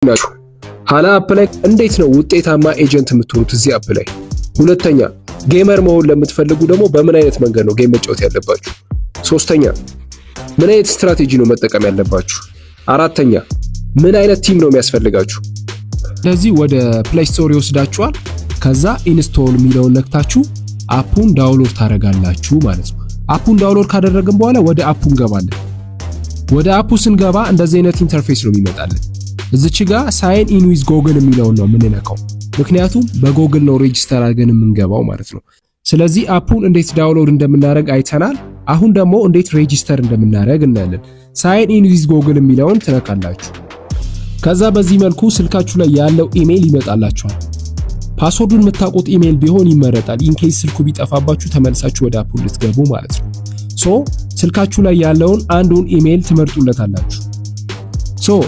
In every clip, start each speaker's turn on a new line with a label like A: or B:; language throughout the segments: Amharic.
A: ናችሁ? ሀላ አፕ ላይ እንዴት ነው ውጤታማ ኤጀንት የምትሆኑት እዚህ አፕ ላይ? ሁለተኛ ጌመር መሆን ለምትፈልጉ ደግሞ በምን አይነት መንገድ ነው ጌም መጫወት ያለባችሁ? ሶስተኛ ምን አይነት ስትራቴጂ ነው መጠቀም ያለባችሁ? አራተኛ ምን አይነት ቲም ነው የሚያስፈልጋችሁ?
B: ስለዚህ ወደ ፕሌይ ስቶር ይወስዳችኋል። ከዛ ኢንስቶል የሚለውን ነክታችሁ አፑን ዳውንሎድ ታደርጋላችሁ ማለት ነው። አፑን ዳውንሎድ ካደረግን በኋላ ወደ አፑ እንገባለን። ወደ አፑ ስንገባ እንደዚህ አይነት ኢንተርፌስ ነው የሚመጣልን። እዚች ጋር ሳይን ኢን ዊዝ ጎግል የሚለውን ነው የምንነካው፣ ምክንያቱም በጎግል ነው ሬጂስተር አድርገን የምንገባው ማለት ነው። ስለዚህ አፑን እንዴት ዳውንሎድ እንደምናደርግ አይተናል። አሁን ደግሞ እንዴት ሬጂስተር እንደምናደርግ እናያለን። ሳይን ኢን ዊዝ ጎግል የሚለውን ትነካላችሁ። ከዛ በዚህ መልኩ ስልካችሁ ላይ ያለው ኢሜል ይመጣላችኋል። ፓስወርዱን የምታውቁት ኢሜል ቢሆን ይመረጣል። ኢንኬስ ስልኩ ቢጠፋባችሁ ተመልሳችሁ ወደ አፑ ልትገቡ ማለት ነው። ስልካችሁ ላይ ያለውን አንዱን ኢሜል ትመርጡለታላችሁ።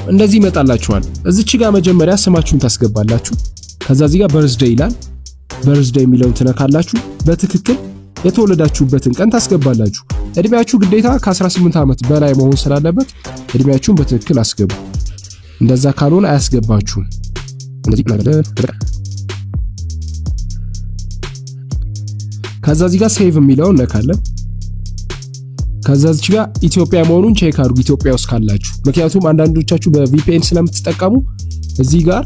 B: እንደዚህ ይመጣላችኋል። እዚች ጋር መጀመሪያ ስማችሁን ታስገባላችሁ። ከዛ እዚህ ጋር በርዝዴይ ይላል። በርዝዴይ የሚለውን ትነካላችሁ። በትክክል የተወለዳችሁበትን ቀን ታስገባላችሁ። እድሜያችሁ ግዴታ ከ18 ዓመት በላይ መሆን ስላለበት እድሜያችሁን በትክክል አስገቡ። እንደዛ ካልሆነ አያስገባችሁም። ከዛ እዚህ ጋር ሴቭ የሚለውን ነካለን። ከዛ እዚህ ጋር ኢትዮጵያ መሆኑን ቼክ አድርጉ፣ ኢትዮጵያ ውስጥ ካላችሁ። ምክንያቱም አንዳንዶቻችሁ በቪፒኤን ስለምትጠቀሙ እዚህ ጋር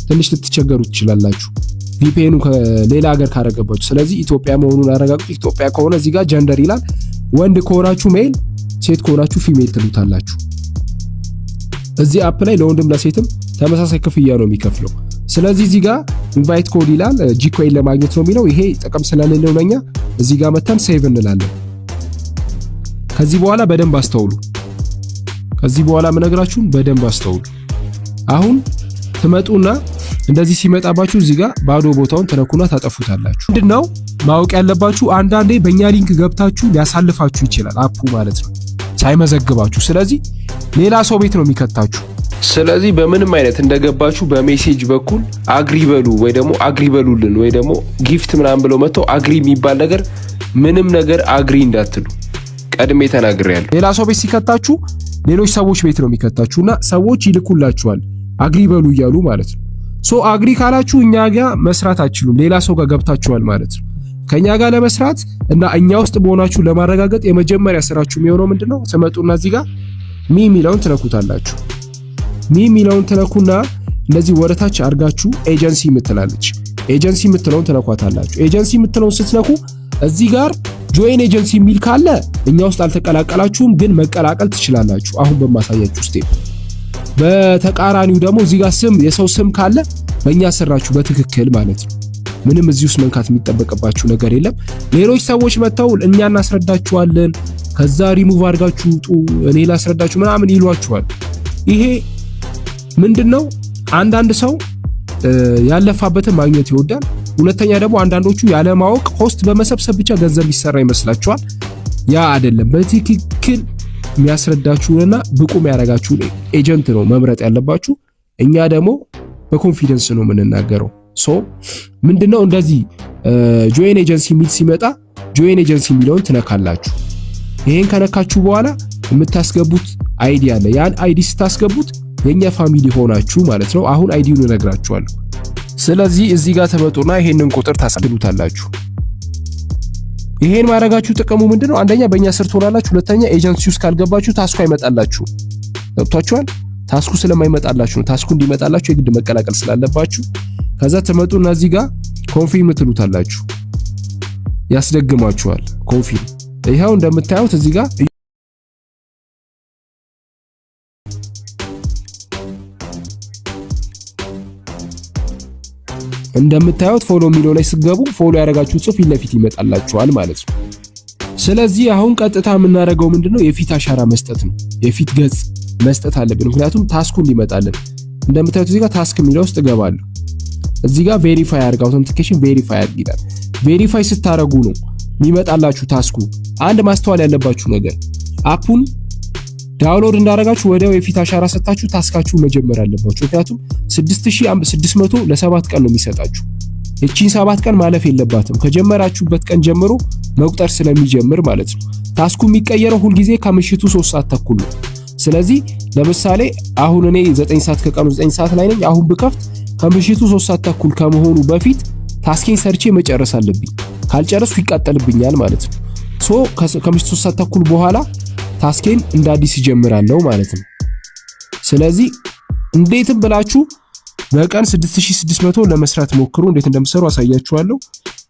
B: ትንሽ ልትቸገሩ ትችላላችሁ፣ ቪፒኤኑ ከሌላ ሀገር ካረገባችሁ። ስለዚህ ኢትዮጵያ መሆኑን አረጋግጡ። ኢትዮጵያ ከሆነ እዚህ ጋር ጀንደር ይላል። ወንድ ከሆናችሁ ሜል፣ ሴት ከሆናችሁ ፊሜል ትሉታላችሁ። እዚህ አፕ ላይ ለወንድም ለሴትም ተመሳሳይ ክፍያ ነው የሚከፍለው። ስለዚህ እዚህ ጋር ኢንቫይት ኮድ ይላል። ጂኮይን ለማግኘት ነው የሚለው። ይሄ ጥቅም ስለሌለው ለኛ እዚህ ጋር መተን ሴቭ እንላለን። ከዚህ በኋላ በደንብ አስተውሉ። ከዚህ በኋላ ምነግራችሁን በደንብ አስተውሉ። አሁን ትመጡና እንደዚህ ሲመጣባችሁ እዚህ ጋር ባዶ ቦታውን ተነኩና ታጠፉታላችሁ። ምንድነው ማወቅ ያለባችሁ? አንዳንዴ በእኛ ሊንክ ገብታችሁ ሊያሳልፋችሁ ይችላል አፑ ማለት ነው ሳይመዘግባችሁ። ስለዚህ ሌላ ሰው ቤት ነው የሚከታችሁ።
A: ስለዚህ በምንም አይነት እንደገባችሁ በሜሴጅ በኩል አግሪ በሉ ወይ ደግሞ አግሪ በሉልን ወይ ደግሞ ጊፍት ምናምን ብለው መጥተው አግሪ የሚባል ነገር ምንም ነገር አግሪ እንዳትሉ ቀድሜ ተናግሬያለሁ።
B: ሌላ ሰው ቤት ሲከታችሁ ሌሎች ሰዎች ቤት ነው የሚከታችሁና ሰዎች ይልኩላችኋል አግሪ በሉ እያሉ ማለት ነው። አግሪ ካላችሁ እኛ ጋር መስራት አትችሉም፣ ሌላ ሰው ጋር ገብታችኋል ማለት ነው። ከኛ ጋር ለመስራት እና እኛ ውስጥ መሆናችሁ ለማረጋገጥ የመጀመሪያ ስራችሁ የሚሆነው ምንድነው? ትመጡና እዚህ ጋር ሚ የሚለውን ትነኩታላችሁ። ሚ የሚለውን ትነኩና እንደዚህ ወደታች አድርጋችሁ ኤጀንሲ የምትላለች ኤጀንሲ የምትለውን ትነኳታላችሁ። ኤጀንሲ የምትለውን ስትነኩ እዚህ ጋር ጆይን ኤጀንሲ የሚል ካለ እኛ ውስጥ አልተቀላቀላችሁም፣ ግን መቀላቀል ትችላላችሁ አሁን በማሳያችሁ ስቴፕ። በተቃራኒው ደግሞ እዚህ ጋር ስም የሰው ስም ካለ በእኛ ሰራችሁ በትክክል ማለት ነው። ምንም እዚህ ውስጥ መንካት የሚጠበቅባችሁ ነገር የለም። ሌሎች ሰዎች መጥተው እኛ እናስረዳችኋለን፣ ከዛ ሪሙቭ አድርጋችሁ ውጡ፣ እኔ ላስረዳችሁ ምናምን ይሏችኋል። ይሄ ምንድነው? አንዳንድ ሰው ያለፋበትን ማግኘት ይወዳል። ሁለተኛ ደግሞ አንዳንዶቹ ያለማወቅ ሆስት በመሰብሰብ ብቻ ገንዘብ ይሰራ ይመስላችኋል። ያ አይደለም። በትክክል የሚያስረዳችሁንና ብቁ የሚያደርጋችሁን ኤጀንት ነው መምረጥ ያለባችሁ። እኛ ደግሞ በኮንፊደንስ ነው የምንናገረው። ምንድነው እንደዚህ ጆይን ኤጀንሲ የሚል ሲመጣ ጆይን ኤጀንሲ የሚለውን ትነካላችሁ። ይሄን ከነካችሁ በኋላ የምታስገቡት አይዲ አለ። ያን አይዲ ስታስገቡት የኛ ፋሚሊ ሆናችሁ ማለት ነው። አሁን አይዲውን እነግራችኋለሁ። ስለዚህ እዚህ ጋር ተመጡና ይሄንን ቁጥር ታስገቡታላችሁ። ይሄን ማድረጋችሁ ጥቅሙ ምንድነው? አንደኛ በእኛ ስር ትሆናላችሁ። ሁለተኛ ኤጀንሲ ውስጥ ካልገባችሁ ታስኩ አይመጣላችሁ። ገብቷችኋል? ታስኩ ስለማይመጣላችሁ ነው። ታስኩ እንዲመጣላችሁ የግድ መቀላቀል ስላለባችሁ ከዛ ተመጡና እዚህ ጋር ኮንፊርም ትሉታላችሁ። ያስደግማችኋል። ኮንፊርም ይሄው እንደምታዩት እዚህ ጋር እንደምታዩት ፎሎ ሚሎ ላይ ስገቡ ፎሎ ያደረጋችሁ ጽሑፍ ፊት ለፊት ይመጣላችኋል ማለት ነው። ስለዚህ አሁን ቀጥታ የምናደርገው ምንድነው? የፊት አሻራ መስጠት ነው። የፊት ገጽ መስጠት አለብን፣ ምክንያቱም ታስኩ እንዲመጣልን። እንደምታዩት እዚህ ጋር ታስክ የሚለው ውስጥ እገባለሁ። እዚህ ጋር ቬሪፋይ አድርግ፣ አውተንቲኬሽን ቬሪፋይ አድርግ ይላል። ቬሪፋይ ስታረጉ ነው የሚመጣላችሁ ታስኩ። አንድ ማስተዋል ያለባችሁ ነገር አፑን ዳውንሎድ እንዳደረጋችሁ ወዲያው የፊት አሻራ ሰጣችሁ ታስካችሁ መጀመር አለባችሁ። ምክንያቱም 6600 ለ7 ቀን ነው የሚሰጣችሁ። እቺን 7 ቀን ማለፍ የለባትም። ከጀመራችሁበት ቀን ጀምሮ መቁጠር ስለሚጀምር ማለት ነው። ታስኩ የሚቀየረው ሁልጊዜ ከምሽቱ 3 ሰዓት ተኩል ነው። ስለዚህ ለምሳሌ አሁን እኔ 9 ሰዓት ከቀኑ 9 ሰዓት ላይ ነኝ። አሁን ብከፍት ከምሽቱ 3 ሰዓት ተኩል ከመሆኑ በፊት ታስኬን ሰርቼ መጨረስ አለብኝ። ካልጨረስኩ ይቃጠልብኛል ማለት ነው። ሶ ከምሽቱ 3 ሰዓት ተኩል በኋላ ታስኬን እንደ አዲስ ይጀምራለሁ ማለት ነው። ስለዚህ እንዴትም ብላችሁ በቀን 6600 ለመስራት ሞክሩ። እንዴት እንደምትሰሩ አሳያችኋለሁ።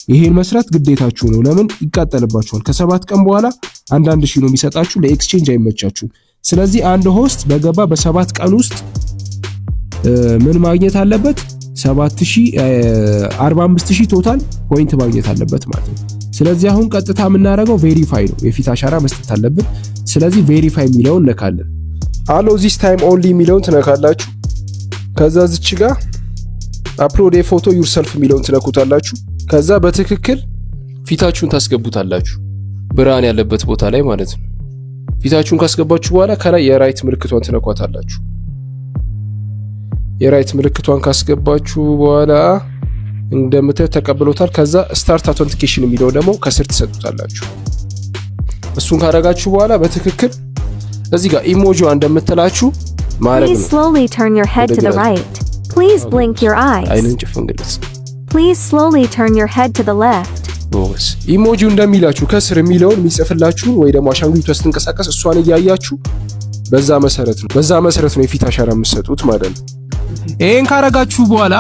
B: ይሄን መስራት ግዴታችሁ ነው። ለምን ይቃጠልባችኋል። ከ7 ቀን በኋላ አንዳንድ ሺህ ነው የሚሰጣችሁ። ለኤክስቼንጅ አይመቻችሁም። ስለዚህ አንድ ሆስት በገባ በ7 ቀን ውስጥ ምን ማግኘት አለበት? 45000 ቶታል ፖይንት ማግኘት አለበት ማለት ነው። ስለዚህ አሁን ቀጥታ የምናደርገው ቬሪፋይ ነው። የፊት አሻራ መስጠት አለብን። ስለዚህ ቬሪፋይ የሚለውን ነካለን።
A: አሎ ዚስ ታይም ኦንሊ የሚለውን ትነካላችሁ። ከዛ ዝች ጋር አፕሎድ ፎቶ ዩርሰልፍ የሚለውን ትነኩታላችሁ። ከዛ በትክክል ፊታችሁን ታስገቡታላችሁ ብርሃን ያለበት ቦታ ላይ ማለት ነው። ፊታችሁን ካስገባችሁ በኋላ ከላይ የራይት ምልክቷን ትነኳታላችሁ። የራይት ምልክቷን ካስገባችሁ በኋላ እንደምታዩት ተቀብሎታል። ከዛ ስታርት አውተንቲኬሽን የሚለው ደግሞ ከስር ትሰጡታላችሁ። እሱን ካደረጋችሁ በኋላ በትክክል እዚህ ጋር ኢሞጂዋ እንደምትላችሁ ማለት ነው።
C: Please slowly turn your head to the right. Please blink your eyes.
A: አይንን ጭፍን ግልጽ።
C: Please slowly turn your head to the left.
A: ኢሞጂው እንደሚላችሁ ከስር የሚለውን የሚጽፍላችሁን ወይ ደግሞ አሻንጉሊቷ ስትንቀሳቀስ እሷን እያያችሁ በዛ መሰረት ነው የፊት አሻራ የምትሰጡት ማለት ነው።
B: ይሄን ካረጋችሁ በኋላ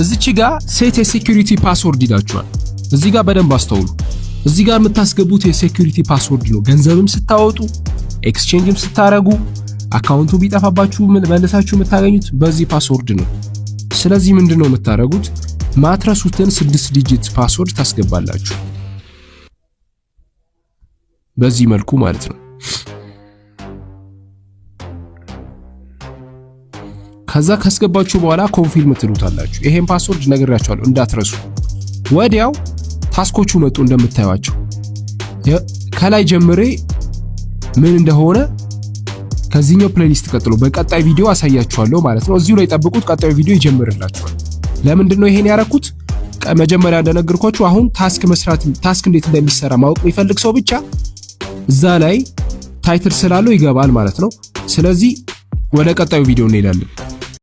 B: እዚች ጋር ሴት የሴኩሪቲ ፓስወርድ ይላችኋል። እዚህ ጋር በደንብ አስተውሉ። እዚህ ጋር የምታስገቡት የሴኩሪቲ ፓስወርድ ነው። ገንዘብም ስታወጡ፣ ኤክስቼንጅም ስታረጉ፣ አካውንቱ ቢጠፋባችሁ መልሳችሁ የምታገኙት በዚህ ፓስወርድ ነው። ስለዚህ ምንድነው የምታረጉት? ማትረሱትን 6 ዲጂት ፓስወርድ ታስገባላችሁ። በዚህ መልኩ ማለት ነው። ከዛ ካስገባችሁ በኋላ ኮንፊርም ትሉታላችሁ። ይሄን ፓስወርድ ነግራችኋለሁ እንዳትረሱ። ወዲያው ታስኮቹ መጡ እንደምታዩዋቸው። ከላይ ጀምሬ ምን እንደሆነ ከዚህኛው ፕሌሊስት ቀጥሎ በቀጣይ ቪዲዮ አሳያችኋለሁ ማለት ነው። እዚሁ ላይ ጠብቁት፣ ቀጣዩ ቪዲዮ ይጀምርላችኋል። ለምንድን ነው ይሄን ያረኩት? መጀመሪያ እንደነገርኳችሁ አሁን ታስክ እንዴት እንደሚሰራ ማወቅ የሚፈልግ ሰው ብቻ እዛ ላይ ታይትል ስላለው ይገባል ማለት ነው። ስለዚህ ወደ ቀጣዩ ቪዲዮ እንሄዳለን።